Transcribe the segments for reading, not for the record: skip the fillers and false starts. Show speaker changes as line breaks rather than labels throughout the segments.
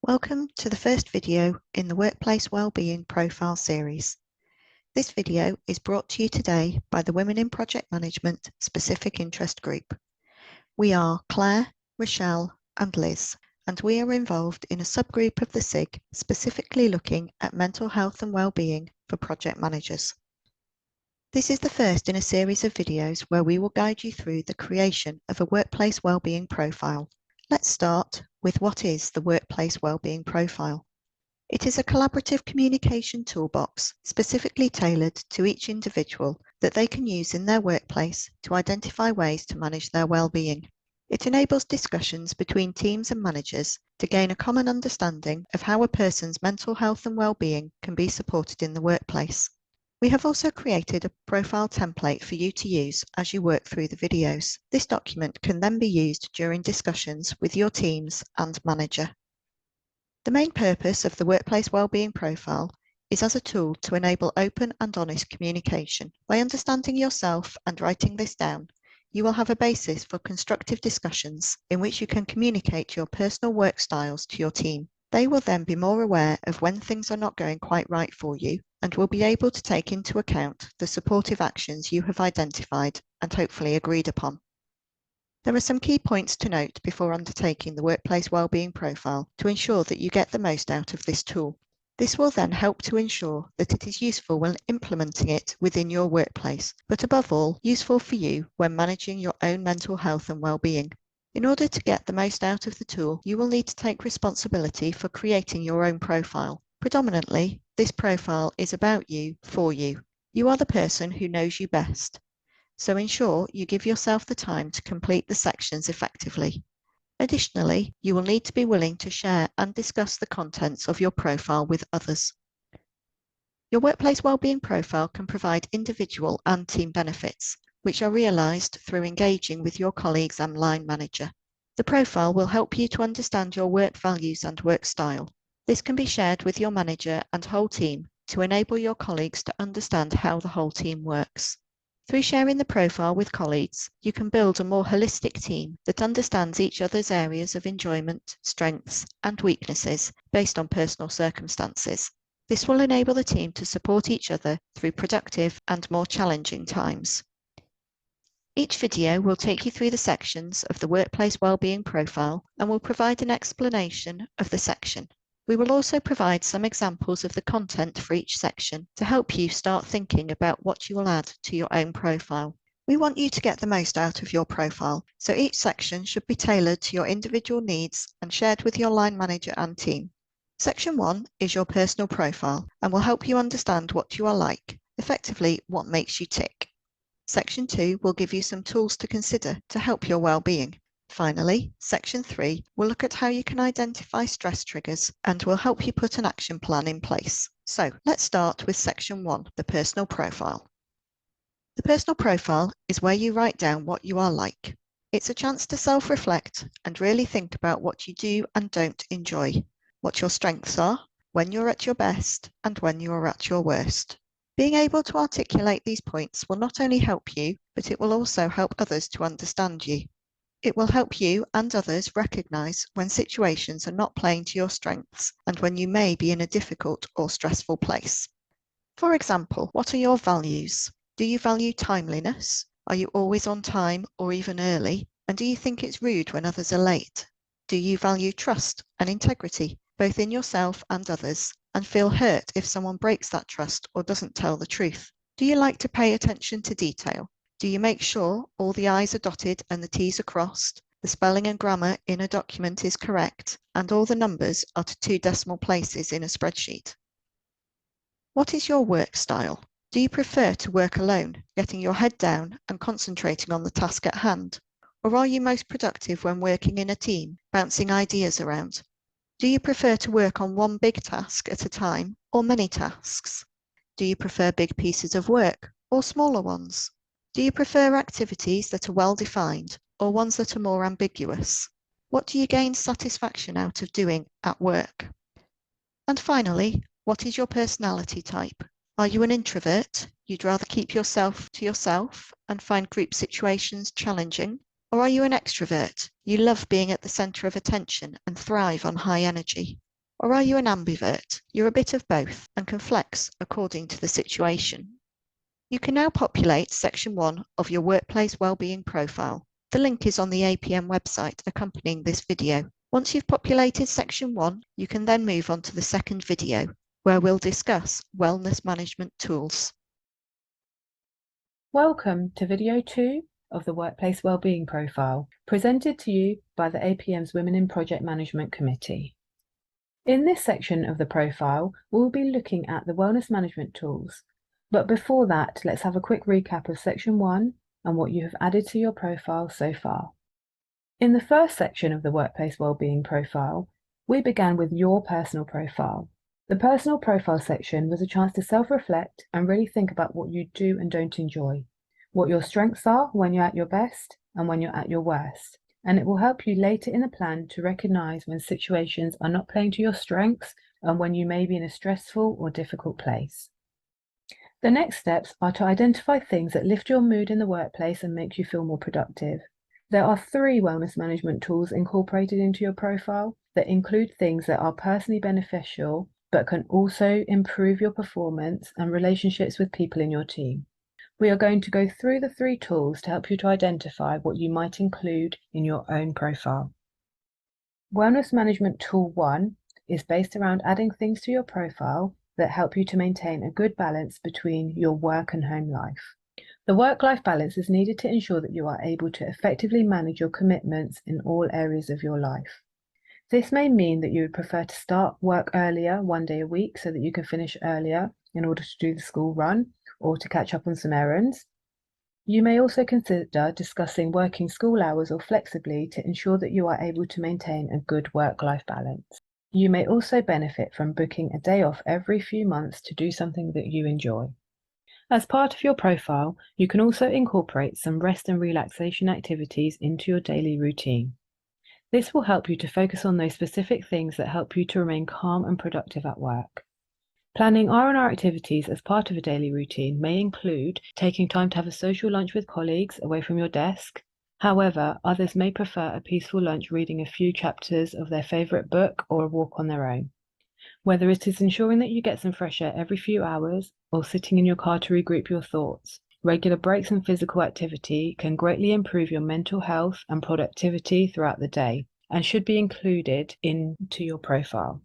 Welcome to the first video in the Workplace Wellbeing Profile series. This video is brought to you today by the Women in Project Management Specific Interest Group. We are Claire, Rochelle and Liz, and we are involved in a subgroup of the SIG specifically looking at mental health and wellbeing for project managers. This is the first in a series of videos where we will guide you through the creation of a Workplace Wellbeing Profile. Let's start with what is the Workplace Wellbeing Profile. It is a collaborative communication toolbox specifically tailored to each individual that they can use in their workplace to identify ways to manage their well-being. It enables discussions between teams and managers to gain a common understanding of how a person's mental health and well-being can be supported in the workplace. We have also created a profile template for you to use as you work through the videos. This document can then be used during discussions with your teams and manager. The main purpose of the Workplace Wellbeing Profile is as a tool to enable open and honest communication. By understanding yourself and writing this down, you will have a basis for constructive discussions in which you can communicate your personal work styles to your team. They will then be more aware of when things are not going quite right for you and will be able to take into account the supportive actions you have identified and hopefully agreed upon. There are some key points to note before undertaking the Workplace Wellbeing Profile to ensure that you get the most out of this tool. This will then help to ensure that it is useful when implementing it within your workplace, but above all, useful for you when managing your own mental health and well-being. In order to get the most out of the tool, you will need to take responsibility for creating your own profile. Predominantly, this profile is about you, for you. You are the person who knows you best, so ensure you give yourself the time to complete the sections effectively. Additionally, you will need to be willing to share and discuss the contents of your profile with others. Your Workplace Wellbeing Profile can provide individual and team benefits, which are realised through engaging with your colleagues and line manager. The profile will help you to understand your work values and work style. This can be shared with your manager and whole team to enable your colleagues to understand how the whole team works. Through sharing the profile with colleagues, you can build a more holistic team that understands each other's areas of enjoyment, strengths, and weaknesses based on personal circumstances. This will enable the team to support each other through productive and more challenging times. Each video will take you through the sections of the Workplace Wellbeing Profile and will provide an explanation of the section. We will also provide some examples of the content for each section to help you start thinking about what you will add to your own profile. We want you to get the most out of your profile, so each section should be tailored to your individual needs and shared with your line manager and team. Section 1 is your personal profile and will help you understand what you are like, effectively what makes you tick. Section 2 will give you some tools to consider to help your well-being. Finally, Section 3 will look at how you can identify stress triggers and will help you put an action plan in place. So let's start with Section 1, the personal profile. The personal profile is where you write down what you are like. It's a chance to self-reflect and really think about what you do and don't enjoy, what your strengths are, when you're at your best, and when you're at your worst. Being able to articulate these points will not only help you, but it will also help others to understand you. It will help you and others recognise when situations are not playing to your strengths and when you may be in a difficult or stressful place. For example, what are your values? Do you value timeliness? Are you always on time or even early? And do you think it's rude when others are late? Do you value trust and integrity, both in yourself and others, and feel hurt if someone breaks that trust or doesn't tell the truth? Do you like to pay attention to detail? Do you make sure all the I's are dotted and the T's are crossed, the spelling and grammar in a document is correct, and all the numbers are to 2 decimal places in a spreadsheet? What is your work style? Do you prefer to work alone, getting your head down and concentrating on the task at hand? Or are you most productive when working in a team, bouncing ideas around? Do you prefer to work on one big task at a time or many tasks? Do you prefer big pieces of work or smaller ones? Do you prefer activities that are well defined or ones that are more ambiguous? What do you gain satisfaction out of doing at work? And finally, what is your personality type? Are you an introvert? You'd rather keep yourself to yourself and find group situations challenging? Or are you an extrovert? You love being at the centre of attention and thrive on high energy. Or are you an ambivert? You're a bit of both and can flex according to the situation. You can now populate section 1 of your Workplace Wellbeing Profile. The link is on the APM website accompanying this video. Once you've populated section 1, you can then move on to the second video, where we'll discuss wellness management tools.
Welcome to video 2 of the Workplace Wellbeing Profile, presented to you by the APM's Women in Project Management Committee. In this section of the profile, we'll be looking at the wellness management tools. But before that, let's have a quick recap of section 1 and what you have added to your profile so far. In the first section of the Workplace Wellbeing Profile, we began with your personal profile. The personal profile section was a chance to self-reflect and really think about what you do and don't enjoy, what your strengths are when you're at your best and when you're at your worst, and it will help you later in the plan to recognize when situations are not playing to your strengths and when you may be in a stressful or difficult place. The next steps are to identify things that lift your mood in the workplace and make you feel more productive. There are 3 wellness management tools incorporated into your profile that include things that are personally beneficial but can also improve your performance and relationships with people in your team. We are going to go through the 3 tools to help you to identify what you might include in your own profile. Wellness Management Tool 1 is based around adding things to your profile that help you to maintain a good balance between your work and home life. The work-life balance is needed to ensure that you are able to effectively manage your commitments in all areas of your life. This may mean that you would prefer to start work earlier 1 day a week so that you can finish earlier in order to do the school run or to catch up on some errands. You may also consider discussing working school hours or flexibly to ensure that you are able to maintain a good work-life balance. You may also benefit from booking a day off every few months to do something that you enjoy. As part of your profile, you can also incorporate some rest and relaxation activities into your daily routine. This will help you to focus on those specific things that help you to remain calm and productive at work. Planning R&R activities as part of a daily routine may include taking time to have a social lunch with colleagues away from your desk. However, others may prefer a peaceful lunch reading a few chapters of their favourite book or a walk on their own. Whether it is ensuring that you get some fresh air every few hours or sitting in your car to regroup your thoughts, regular breaks and physical activity can greatly improve your mental health and productivity throughout the day and should be included into your profile.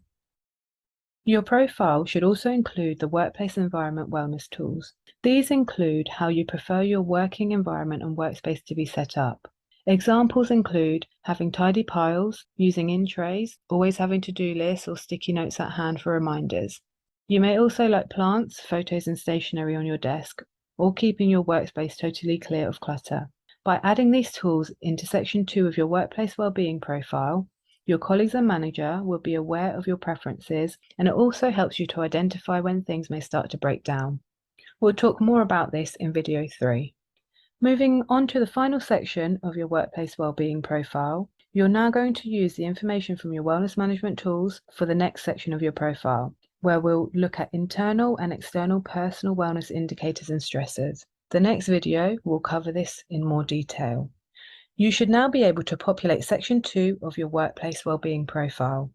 Your profile should also include the workplace environment wellness tools. These include how you prefer your working environment and workspace to be set up. Examples include having tidy piles, using in-trays, always having to-do lists or sticky notes at hand for reminders. You may also like plants, photos and stationery on your desk, or keeping your workspace totally clear of clutter. By adding these tools into section 2 of your Workplace Wellbeing Profile, your colleagues and manager will be aware of your preferences, and it also helps you to identify when things may start to break down. We'll talk more about this in video 3. Moving on to the final section of your Workplace Wellbeing Profile, you're now going to use the information from your wellness management tools for the next section of your profile, where we'll look at internal and external personal wellness indicators and stressors. The next video will cover this in more detail. You should now be able to populate section 2 of your Workplace Wellbeing Profile.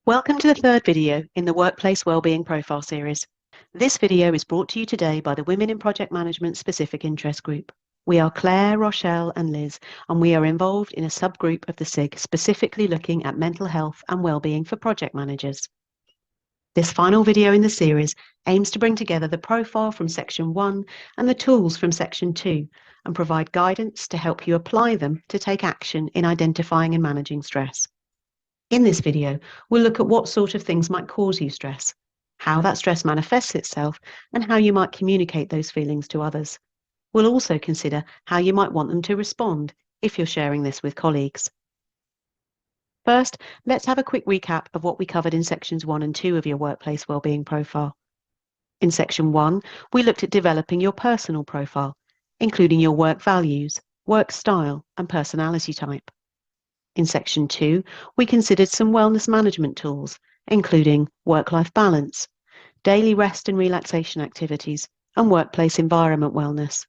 Welcome to the 3rd video in the Workplace Wellbeing Profile series. This video is brought to you today by the Women in Project Management Specific Interest Group. We are Claire, Rochelle and Liz, and we are involved in a subgroup of the SIG specifically looking at mental health and wellbeing for project managers. This final video in the series aims to bring together the profile from section 1 and the tools from section 2 and provide guidance to help you apply them to take action in identifying and managing stress. In this video, we'll look at what sort of things might cause you stress, how that stress manifests itself, and how you might communicate those feelings to others. We'll also consider how you might want them to respond if you're sharing this with colleagues. First, let's have a quick recap of what we covered in sections 1 and 2 of your Workplace Wellbeing Profile. In section 1, we looked at developing your personal profile, including your work values, work style, and personality type. In section 2, we considered some wellness management tools, including work-life balance, daily rest and relaxation activities, and workplace environment wellness.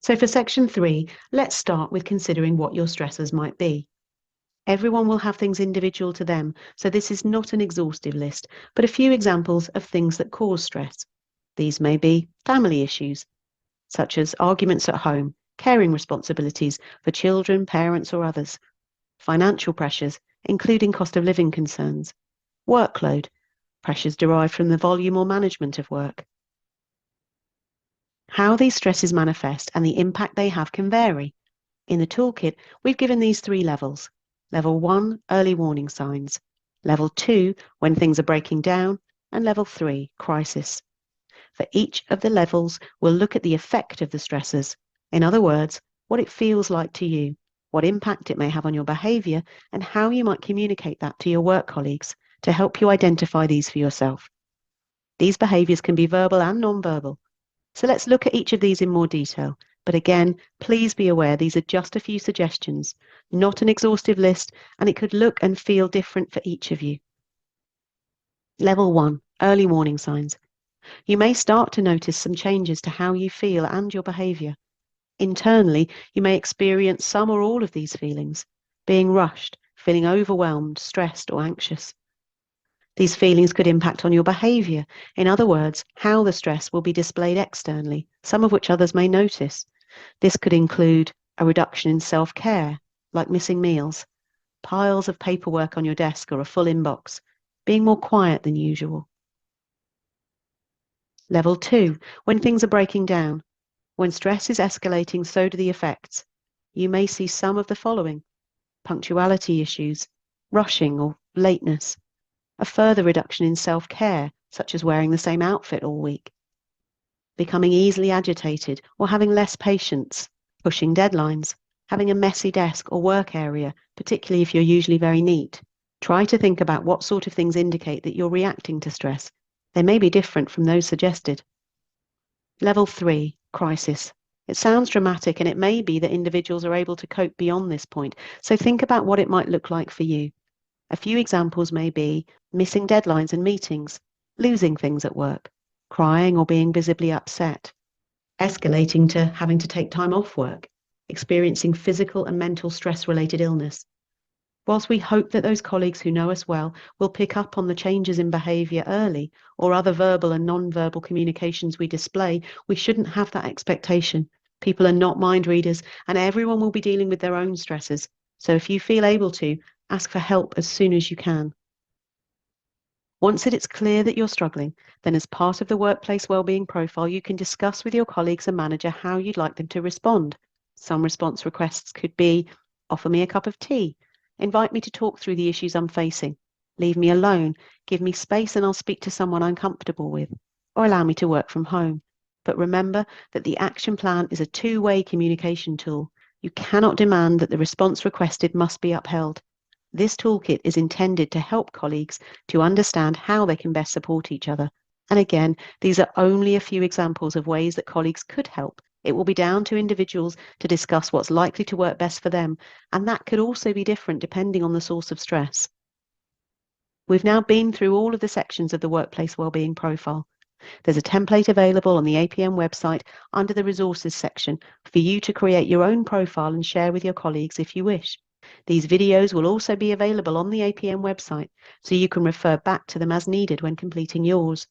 So for section 3, let's start with considering what your stressors might be. Everyone will have things individual to them, so this is not an exhaustive list, but a few examples of things that cause stress. These may be family issues, such as arguments at home, caring responsibilities for children, parents, or others, financial pressures, including cost of living concerns, workload, pressures derived from the volume or management of work. How these stresses manifest and the impact they have can vary. In the toolkit, we've given these 3 levels. Level 1, early warning signs. Level 2, when things are breaking down. And Level 3, crisis. For each of the levels, we'll look at the effect of the stressors. In other words, what it feels like to you, what impact it may have on your behaviour, and how you might communicate that to your work colleagues to help you identify these for yourself. These behaviours can be verbal and non-verbal. So let's look at each of these in more detail. But again, please be aware these are just a few suggestions, not an exhaustive list, and it could look and feel different for each of you. Level 1, early warning signs. You may start to notice some changes to how you feel and your behaviour. Internally, you may experience some or all of these feelings, being rushed, feeling overwhelmed, stressed, or anxious. These feelings could impact on your behaviour. In other words, how the stress will be displayed externally, some of which others may notice. This could include a reduction in self-care, like missing meals, piles of paperwork on your desk or a full inbox, being more quiet than usual. Level 2, when things are breaking down. When stress is escalating, so do the effects. You may see some of the following: punctuality issues, rushing or lateness, a further reduction in self-care, such as wearing the same outfit all week, becoming easily agitated or having less patience, pushing deadlines, having a messy desk or work area, particularly if you're usually very neat. Try to think about what sort of things indicate that you're reacting to stress. They may be different from those suggested. Level 3, crisis. It sounds dramatic, and it may be that individuals are able to cope beyond this point, so think about what it might look like for you. A few examples may be missing deadlines and meetings, losing things at work, crying or being visibly upset, escalating to having to take time off work, experiencing physical and mental stress-related illness. Whilst we hope that those colleagues who know us well will pick up on the changes in behaviour early, or other verbal and non-verbal communications we display, we shouldn't have that expectation. People are not mind readers, and everyone will be dealing with their own stresses. So if you feel able to, ask for help as soon as you can. Once it's clear that you're struggling, then as part of the Workplace Wellbeing Profile, you can discuss with your colleagues and manager how you'd like them to respond. Some response requests could be, offer me a cup of tea, invite me to talk through the issues I'm facing, leave me alone, give me space and I'll speak to someone I'm comfortable with, or allow me to work from home. But remember that the action plan is a two-way communication tool. You cannot demand that the response requested must be upheld. This toolkit is intended to help colleagues to understand how they can best support each other. And again, these are only a few examples of ways that colleagues could help. It will be down to individuals to discuss what's likely to work best for them, and that could also be different depending on the source of stress. We've now been through all of the sections of the Workplace Wellbeing Profile. There's a template available on the APM website under the Resources section for you to create your own profile and share with your colleagues if you wish. These videos will also be available on the APM website, so you can refer back to them as needed when completing yours.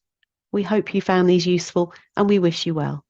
We hope you found these useful, and we wish you well.